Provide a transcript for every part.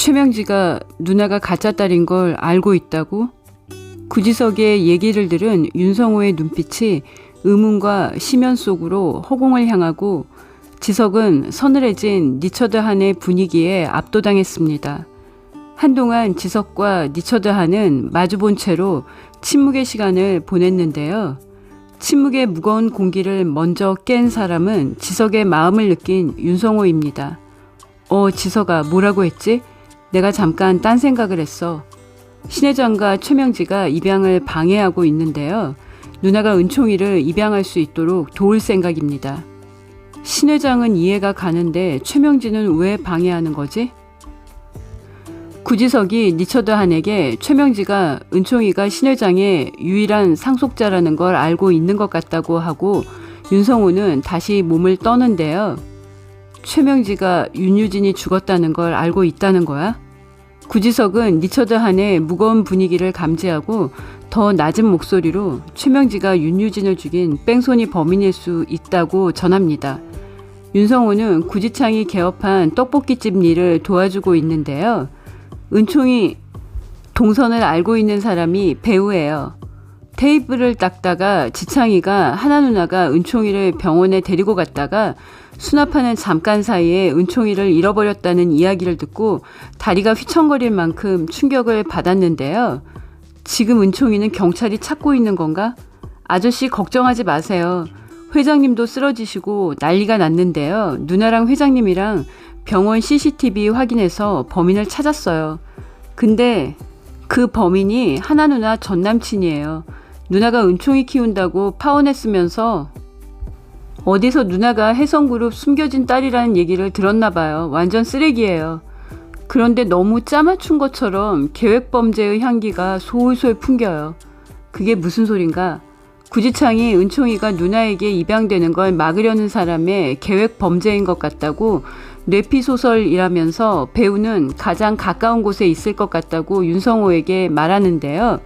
최명지가 누나가 가짜 딸인 걸 알고 있다고? 구지석의 얘기를 들은 윤성호의 눈빛이 의문과 심연 속으로 허공을 향하고 지석은 서늘해진 리처드한의 분위기에 압도당했습니다. 한동안 지석과 리처드한은 마주본 채로 침묵의 시간을 보냈는데요. 침묵의 무거운 공기를 먼저 깬 사람은 지석의 마음을 느낀 윤성호입니다. 지석아, 뭐라고 했지? 내가 잠깐 딴 생각을 했어. 신 회장과 최명지가 입양을 방해하고 있는데요. 누나가 은총이를 입양할 수 있도록 도울 생각입니다. 신 회장은 이해가 가는데 최명지는 왜 방해하는 거지? 구지석이 리처드한에게 최명지가 은총이가 신 회장의 유일한 상속자라는 걸 알고 있는 것 같다고 하고 윤성호는 다시 몸을 떠는데요. 최명지가 윤유진이 죽었다는 걸 알고 있다는 거야? 구지석은 리처드한의 무거운 분위기를 감지하고 더 낮은 목소리로 최명지가 윤유진을 죽인 뺑소니 범인일 수 있다고 전합니다. 윤성호는 구지창이 개업한 떡볶이집 일을 도와주고 있는데요. 은총이 동선을 알고 있는 사람이 배우예요. 테이프를 닦다가 지창이가 하나 누나가 은총이를 병원에 데리고 갔다가 수납하는 잠깐 사이에 은총이를 잃어버렸다는 이야기를 듣고 다리가 휘청거릴 만큼 충격을 받았는데요. 지금 은총이는 경찰이 찾고 있는 건가? 아저씨 걱정하지 마세요. 회장님도 쓰러지시고 난리가 났는데요. 누나랑 회장님이랑 병원 CCTV 확인해서 범인을 찾았어요. 근데 그 범인이 하나 누나 전 남친이에요. 누나가 은총이 키운다고 파혼했으면서 어디서 누나가 혜성그룹 숨겨진 딸이라는 얘기를 들었나 봐요. 완전 쓰레기예요. 그런데 너무 짜맞춘 것처럼 계획범죄의 향기가 솔솔 풍겨요. 그게 무슨 소린가? 구지창이 은총이가 누나에게 입양되는 걸 막으려는 사람의 계획범죄인 것 같다고 뇌피소설이라면서 배우는 가장 가까운 곳에 있을 것 같다고 윤성호에게 말하는데요.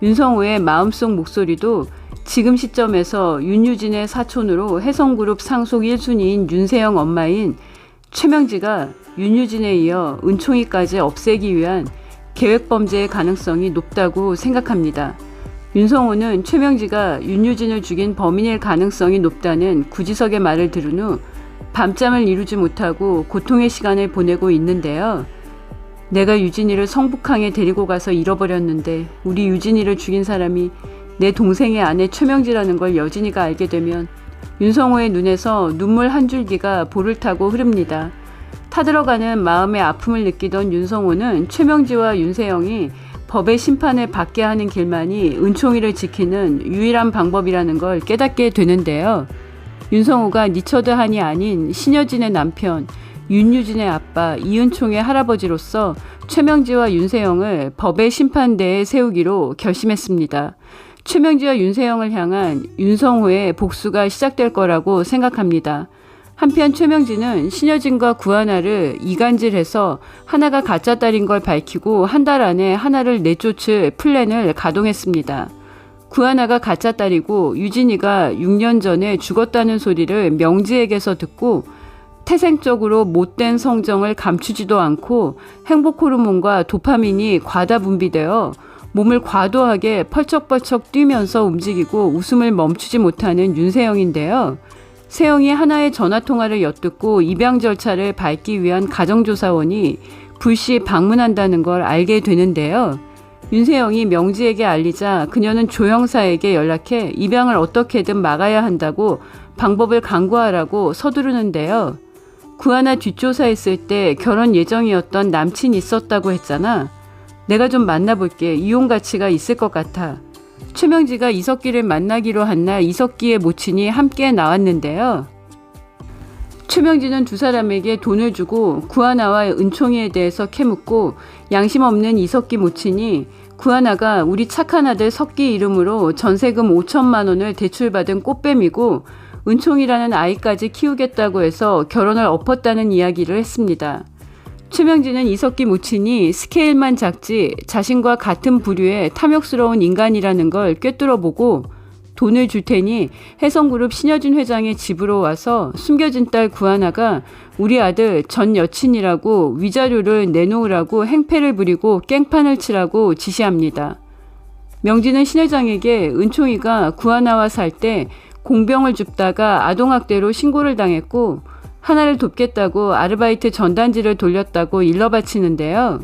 윤성호의 마음속 목소리도 지금 시점에서 윤유진의 사촌으로 혜성그룹 상속 1순위인 윤세영 엄마인 최명지가 윤유진에 이어 은총이까지 없애기 위한 계획범죄의 가능성이 높다고 생각합니다. 윤성호는 최명지가 윤유진을 죽인 범인일 가능성이 높다는 구지석의 말을 들은 후 밤잠을 이루지 못하고 고통의 시간을 보내고 있는데요. 내가 유진이를 성북항에 데리고 가서 잃어버렸는데 우리 유진이를 죽인 사람이 내 동생의 아내 최명지라는 걸 여진이가 알게 되면 윤성호의 눈에서 눈물 한 줄기가 볼을 타고 흐릅니다. 타들어가는 마음의 아픔을 느끼던 윤성호는 최명지와 윤세영이 법의 심판을 받게 하는 길만이 은총이를 지키는 유일한 방법이라는 걸 깨닫게 되는데요. 윤성호가 리처드한이 아닌 신여진의 남편, 윤유진의 아빠, 이은총의 할아버지로서 최명지와 윤세영을 법의 심판대에 세우기로 결심했습니다. 최명지와 윤세영을 향한 윤성호의 복수가 시작될 거라고 생각합니다. 한편 최명지는 신여진과 구하나를 이간질해서 하나가 가짜 딸인 걸 밝히고 한 달 안에 하나를 내쫓을 플랜을 가동했습니다. 구하나가 가짜 딸이고 유진이가 6년 전에 죽었다는 소리를 명지에게서 듣고 태생적으로 못된 성정을 감추지도 않고 행복 호르몬과 도파민이 과다 분비되어 몸을 과도하게 펄쩍펄쩍 뛰면서 움직이고 웃음을 멈추지 못하는 윤세영인데요. 세영이 하나의 전화통화를 엿듣고 입양 절차를 밟기 위한 가정조사원이 불시 방문한다는 걸 알게 되는데요. 윤세영이 명지에게 알리자 그녀는 조 형사에게 연락해 입양을 어떻게든 막아야 한다고 방법을 강구하라고 서두르는데요. 구하나 뒷조사했을 때 결혼 예정이었던 남친이 있었다고 했잖아. 내가 좀 만나볼게. 이혼 가치가 있을 것 같아. 최명지가 이석기를 만나기로 한 날 이석기의 모친이 함께 나왔는데요. 최명지는 두 사람에게 돈을 주고 구하나와 은총이에 대해서 캐묻고 양심 없는 이석기 모친이 구하나가 우리 착한 아들 석기 이름으로 전세금 5천만 원을 대출받은 꽃뱀이고 은총이라는 아이까지 키우겠다고 해서 결혼을 엎었다는 이야기를 했습니다. 최명지는 이석기 모친이 스케일만 작지 자신과 같은 부류의 탐욕스러운 인간이라는 걸 꿰뚫어보고 돈을 줄 테니 혜성그룹 신여진 회장의 집으로 와서 숨겨진 딸 구하나가 우리 아들 전 여친이라고 위자료를 내놓으라고 행패를 부리고 깽판을 치라고 지시합니다. 명진은 신 회장에게 은총이가 구하나와 살 때 공병을 줍다가 아동학대로 신고를 당했고 하나를 돕겠다고 아르바이트 전단지를 돌렸다고 일러바치는데요.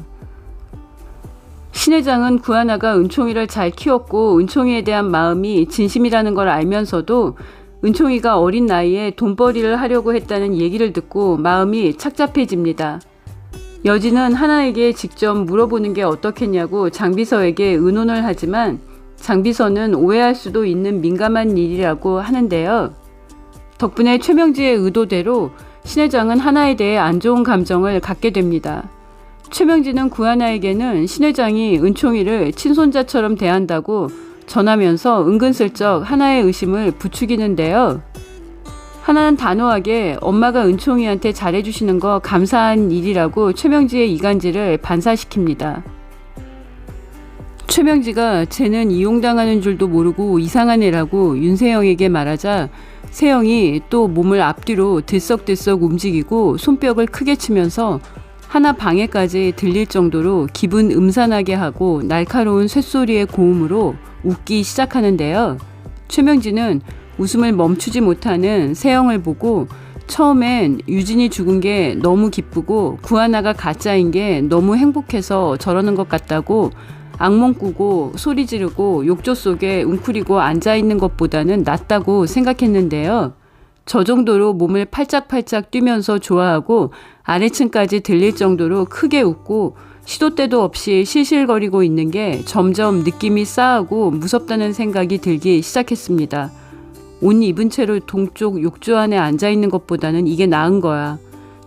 신 회장은 구하나가 은총이를 잘 키웠고 은총이에 대한 마음이 진심이라는 걸 알면서도 은총이가 어린 나이에 돈벌이를 하려고 했다는 얘기를 듣고 마음이 착잡해집니다. 여진은 하나에게 직접 물어보는 게 어떻겠냐고 장비서에게 의논을 하지만 장비서는 오해할 수도 있는 민감한 일이라고 하는데요. 덕분에 최명지의 의도대로 신 회장은 하나에 대해 안 좋은 감정을 갖게 됩니다. 최명지는 구하나에게는 신 회장이 은총이를 친손자처럼 대한다고 전하면서 은근슬쩍 하나의 의심을 부추기는데요. 하나는 단호하게 엄마가 은총이한테 잘해주시는 거 감사한 일이라고 최명지의 이간질을 반사시킵니다. 최명지가 쟤는 이용당하는 줄도 모르고 이상한 애라고 윤세영에게 말하자 세영이 또 몸을 앞뒤로 들썩들썩 움직이고 손뼉을 크게 치면서 하나 방에까지 들릴 정도로 기분 음산하게 하고 날카로운 쇳소리의 고음으로 웃기 시작하는데요. 최명지는 웃음을 멈추지 못하는 세영을 보고 처음엔 유진이 죽은 게 너무 기쁘고 구하나가 가짜인 게 너무 행복해서 저러는 것 같다고 악몽 꾸고 소리 지르고 욕조 속에 웅크리고 앉아있는 것보다는 낫다고 생각했는데요. 저 정도로 몸을 팔짝팔짝 뛰면서 좋아하고 아래층까지 들릴 정도로 크게 웃고 시도 때도 없이 실실거리고 있는 게 점점 느낌이 싸하고 무섭다는 생각이 들기 시작했습니다. 옷 입은 채로 동쪽 욕조 안에 앉아있는 것보다는 이게 나은 거야.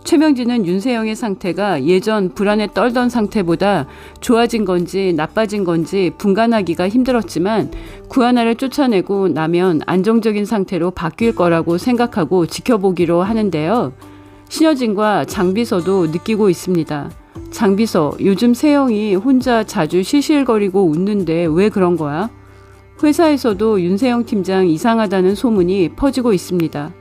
최명진은 윤세영의 상태가 예전 불안에 떨던 상태보다 좋아진 건지 나빠진 건지 분간하기가 힘들었지만 구하나를 쫓아내고 나면 안정적인 상태로 바뀔 거라고 생각하고 지켜보기로 하는데요. 신여진과 장비서도 느끼고 있습니다. 장비서, 요즘 세영이 혼자 자주 실실거리고 웃는데 왜 그런 거야? 회사에서도 윤세영 팀장 이상하다는 소문이 퍼지고 있습니다.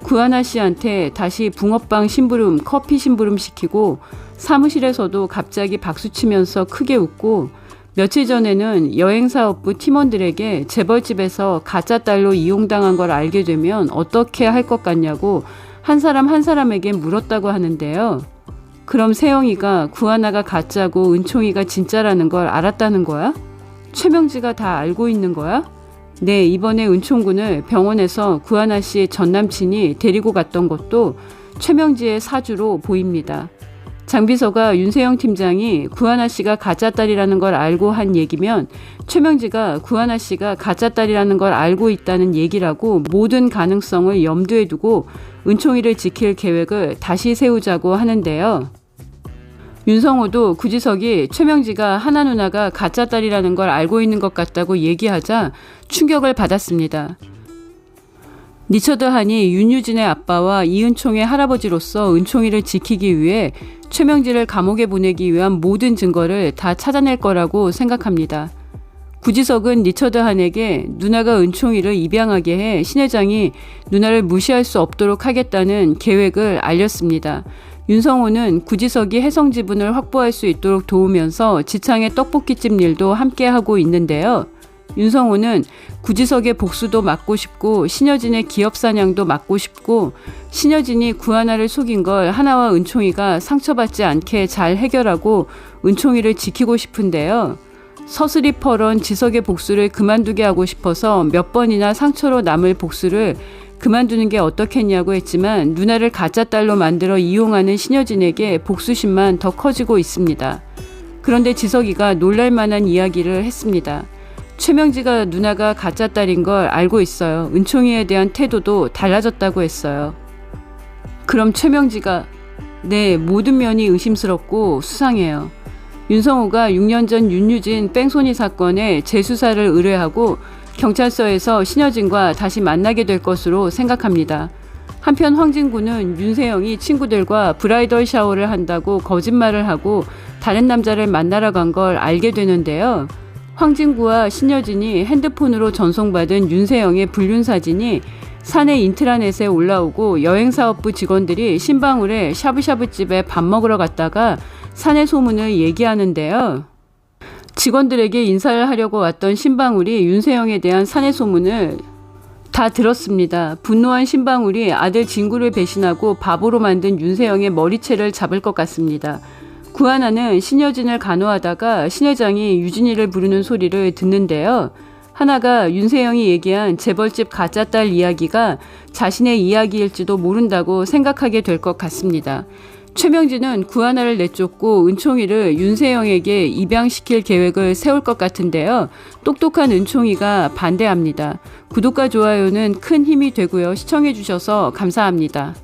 구하나 씨한테 다시 붕어빵 심부름, 커피 심부름 시키고 사무실에서도 갑자기 박수치면서 크게 웃고 며칠 전에는 여행사업부 팀원들에게 재벌집에서 가짜 딸로 이용당한 걸 알게 되면 어떻게 할 것 같냐고 한 사람 한 사람에게 물었다고 하는데요. 그럼 세영이가 구하나가 가짜고 은총이가 진짜라는 걸 알았다는 거야? 최명지가 다 알고 있는 거야? 네, 이번에 은총군을 병원에서 구하나 씨의 전남친이 데리고 갔던 것도 최명지의 사주로 보입니다. 장비서가 윤세영 팀장이 구하나 씨가 가짜딸이라는 걸 알고 한 얘기면 최명지가 구하나 씨가 가짜딸이라는 걸 알고 있다는 얘기라고 모든 가능성을 염두에 두고 은총이를 지킬 계획을 다시 세우자고 하는데요. 윤성호도 구지석이 최명지가 하나 누나가 가짜딸이라는 걸 알고 있는 것 같다고 얘기하자 충격을 받았습니다. 리처드 한이 윤유진의 아빠와 이은총의 할아버지로서 은총이를 지키기 위해 최명지를 감옥에 보내기 위한 모든 증거를 다 찾아낼 거라고 생각합니다. 구지석은 리처드 한에게 누나가 은총이를 입양하게 해 신 회장이 누나를 무시할 수 없도록 하겠다는 계획을 알렸습니다. 윤성호는 구지석이 혜성 지분을 확보할 수 있도록 도우면서 지창의 떡볶이집 일도 함께 하고 있는데요. 윤성호는 구지석의 복수도 막고 싶고 신여진의 기업 사냥도 막고 싶고 신여진이 구하나를 속인 걸 하나와 은총이가 상처받지 않게 잘 해결하고 은총이를 지키고 싶은데요. 서슬이 펄언 지석의 복수를 그만두게 하고 싶어서 몇 번이나 상처로 남을 복수를 그만두는 게 어떻겠냐고 했지만 누나를 가짜딸로 만들어 이용하는 신여진에게 복수심만 더 커지고 있습니다. 그런데 지석이가 놀랄만한 이야기를 했습니다. 최명지가 누나가 가짜딸인 걸 알고 있어요. 은총이에 대한 태도도 달라졌다고 했어요. 그럼 최명지가 네, 모든 면이 의심스럽고 수상해요. 윤성호가 6년 전 윤유진 뺑소니 사건에 재수사를 의뢰하고 경찰서에서 신여진과 다시 만나게 될 것으로 생각합니다. 한편 황진구는 윤세영이 친구들과 브라이덜 샤워를 한다고 거짓말을 하고 다른 남자를 만나러 간 걸 알게 되는데요. 황진구와 신여진이 핸드폰으로 전송받은 윤세영의 불륜 사진이 사내 인트라넷에 올라오고 여행사업부 직원들이 신방울의 샤브샤브집에 밥 먹으러 갔다가 사내 소문을 얘기하는데요. 직원들에게 인사를 하려고 왔던 신방울이 윤세영에 대한 사내 소문을 다 들었습니다. 분노한 신방울이 아들 진구를 배신하고 바보로 만든 윤세영의 머리채를 잡을 것 같습니다. 구하나는 신여진을 간호하다가 신여장이 유진이를 부르는 소리를 듣는데요. 하나가 윤세영이 얘기한 재벌집 가짜딸 이야기가 자신의 이야기일지도 모른다고 생각하게 될 것 같습니다. 최명진은 구하나를 내쫓고 은총이를 윤세영에게 입양시킬 계획을 세울 것 같은데요. 똑똑한 은총이가 반대합니다. 구독과 좋아요는 큰 힘이 되고요. 시청해주셔서 감사합니다.